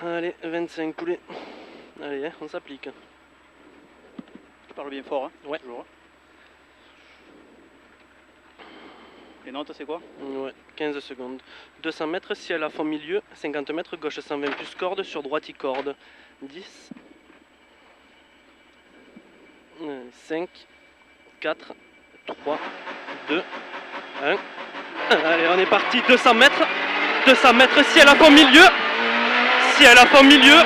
Allez, 25 poulets. Allez, on s'applique. Tu parles bien fort, hein? Ouais. Toujours. Les notes, c'est quoi? Ouais, 15 secondes. 200 mètres, ciel à fond milieu. 50 mètres, gauche 120 plus corde. Sur droite, il corde. 10. 5. 4. 3. 2. 1. Allez, on est parti. 200 mètres. 200 mètres, ciel à fond milieu. Ciel à fond milieu.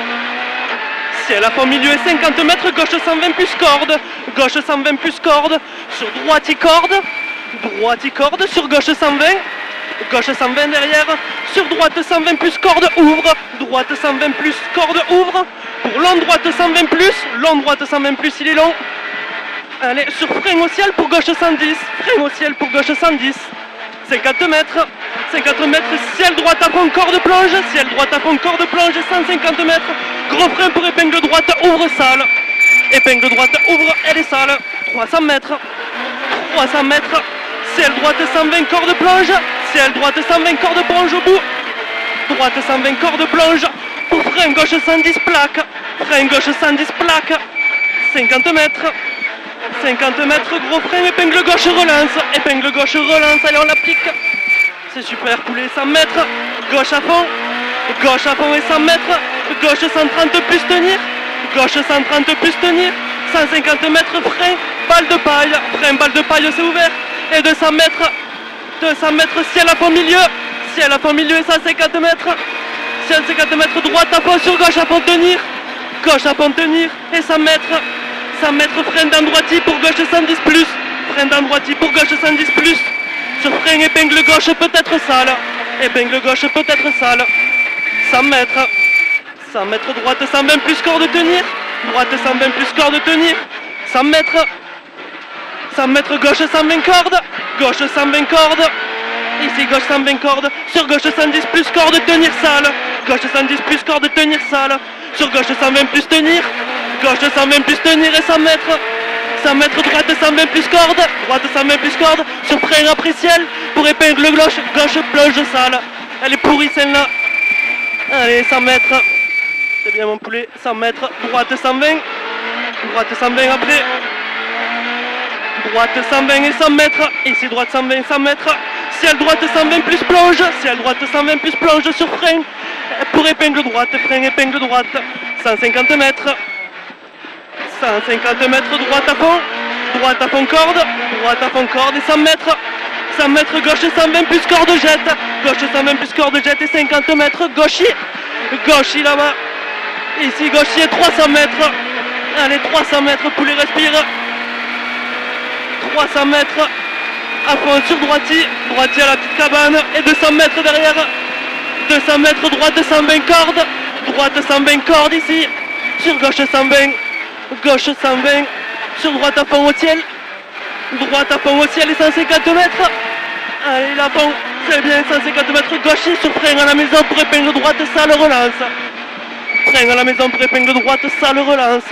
Ciel à fond milieu et 50 mètres, gauche 120 plus corde. Gauche 120 plus corde. Sur droite, il corde. Droite, il corde. Sur gauche 120. Gauche 120 derrière. Sur droite 120 plus corde, ouvre. Droite 120 plus corde, ouvre. Pour long droite 120 plus. Long droite 120 plus, il est long. Allez, sur frein au ciel pour gauche 110. Frein au ciel pour gauche 110. 50 mètres. 50 mètres, ciel droite à fond, corde plonge. Ciel droite à fond, corde plonge. 150 mètres. Gros frein pour épingle droite, ouvre sale. Épingle droite, ouvre, elle est sale. 300 mètres. 300 mètres. Ciel droite 120, corde plonge. Ciel droite 120, corde plonge au bout. Droite 120, corde plonge. Pour frein gauche 110 plaques. Frein gauche 110 plaques. 50 mètres. 50 mètres, gros frein, épingle gauche relance. Épingle gauche relance, allez on l'applique. C'est super poulet, 100 mètres. Gauche à fond. Gauche à fond et 100 mètres. Gauche 130 plus tenir. Gauche 130 plus tenir. 150 mètres, frein, balle de paille. Frein, balle de paille, c'est ouvert. Et 200 mètres. 200 mètres, ciel à fond milieu. Ciel à fond milieu et 150 mètres. 150 mètres, droite à fond sur gauche à fond tenir. Gauche à fond tenir et 100 mètres. 100 mètres, frein d'un droitier pour gauche 110 plus. Frein d'un droitier pour gauche 110 plus. Sur frein, épingle gauche peut-être sale. Épingle gauche peut-être sale. 100 mètres. 100 mètres, droite 120 plus corde tenir. Droite 120 plus corde tenir. 100 mètres. 100 mètres, gauche 120 corde. Gauche 120 corde. Ici gauche 120 corde. Sur gauche 110 plus corde tenir sale. Gauche 110 plus corde tenir sale. Sur gauche 120 plus tenir. Gauche 120 plus tenir et 100 mètres. 100 mètres, droite 120 plus corde. Droite 120 plus corde. Sur frein après ciel. Pour épingle gauche. Gauche plonge sale. Elle est pourrie celle-là. Allez, 100 mètres. C'est bien mon poulet. 100 mètres. Droite 120. Droite 120 après. Droite 120 et 100 mètres. Ici droite 120, 100 mètres. Ciel droite 120 plus plonge. Ciel droite 120 plus plonge sur frein. Pour épingle droite. Frein, épingle droite. 150 mètres. 150 mètres, droite à fond. Droite à fond corde. Droite à fond corde et 100 mètres. 100 mètres, gauche 120 plus corde jette. Gauche 120 plus corde jette et 50 mètres. Gaucher. Gaucher là-bas. Ici gaucher 300 mètres. Allez, 300 mètres, poulet respire. 300 mètres. À fond sur droitier. Droitier à la petite cabane. Et 200 mètres derrière. 200 mètres, droite 120 corde. Droite 120 corde ici. Sur gauche 120. Gauche 120. Sur droite à fond au ciel. Droite à fond au ciel et 150 mètres. Allez, la fond. C'est bien, 150 mètres gaucher sur frein à la maison pour épingle droite, sale relance. Frein à la maison pour épingle droite, sale relance.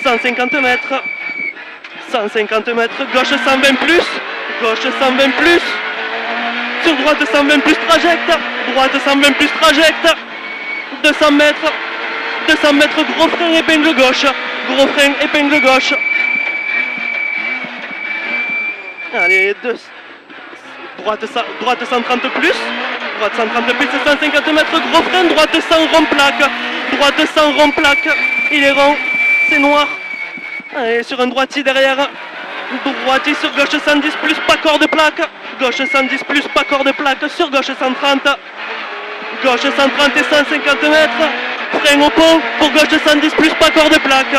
150 mètres. 150 mètres, gauche 120 plus. Gauche 120 plus. Sur droite 120 plus trajecte. Droite 120 plus trajecte. 200 mètres. 200 mètres, gros frein, épingle gauche. Gros frein, épingle gauche. Allez, droite 130 plus. Droite 130 plus, 150 mètres, gros frein, droite 100 rond plaque. Droite 100 rond plaque. Il est rond, c'est noir. Allez, sur un droitier derrière. Droitier sur gauche 110 plus, pas corde plaque. Gauche 110 plus, pas corde plaque. Sur gauche 130. Gauche 130 et 150 mètres. Frein au pont pour gauche 110 plus, pas corde plaque.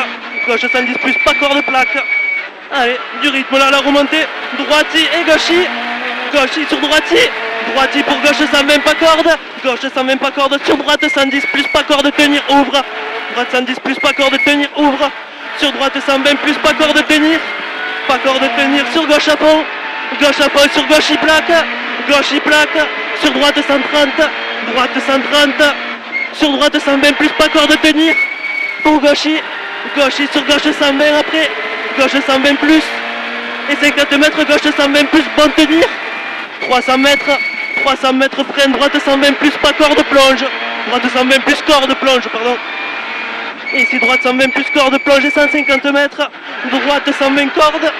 Gauche 110 plus, pas corde plaque. Allez, du rythme là, la remontée. Droitier et gaucher. Gaucher sur droitier. Droitier pour gauche 120 pas corde. Gauche 120 pas corde. Sur droite 110 plus, pas corde tenir, ouvre. Droite 110 plus, pas corde tenir, ouvre. Sur droite 120 plus, pas corde tenir. Pas corde tenir. Sur gauche à fond. Gauche à fond. Sur gauche il plaque. Gauche il plaque. Sur droite 130. Droite 130. Sur droite 120 plus, pas corde tenir. Pour gaucher. Gaucher sur gauche 120 après. Gauche 120 plus. Et 50 mètres, gauche 120 plus, bon tenir. 300 mètres. 300 mètres, frein droite 120 plus, pas corde plonge. Droite 120 plus corde plonge, pardon. Et ici droite 120 plus corde plonge et 150 mètres. Droite 120 cordes.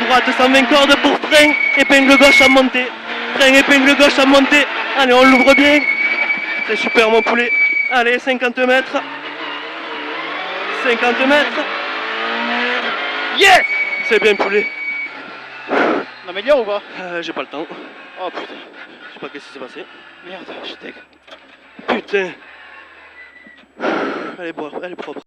Droite 120 cordes pour frein. Épingle gauche à monter. Frein, épingle gauche à monter. Allez, on l'ouvre bien. C'est super mon poulet. Allez, 50 mètres. 50 mètres. Yes! C'est bien poulet. On améliore ou pas? J'ai pas le temps. Oh putain. Je sais pas qu'est-ce qui s'est passé. Merde, je suis deg. Putain. Elle est propre.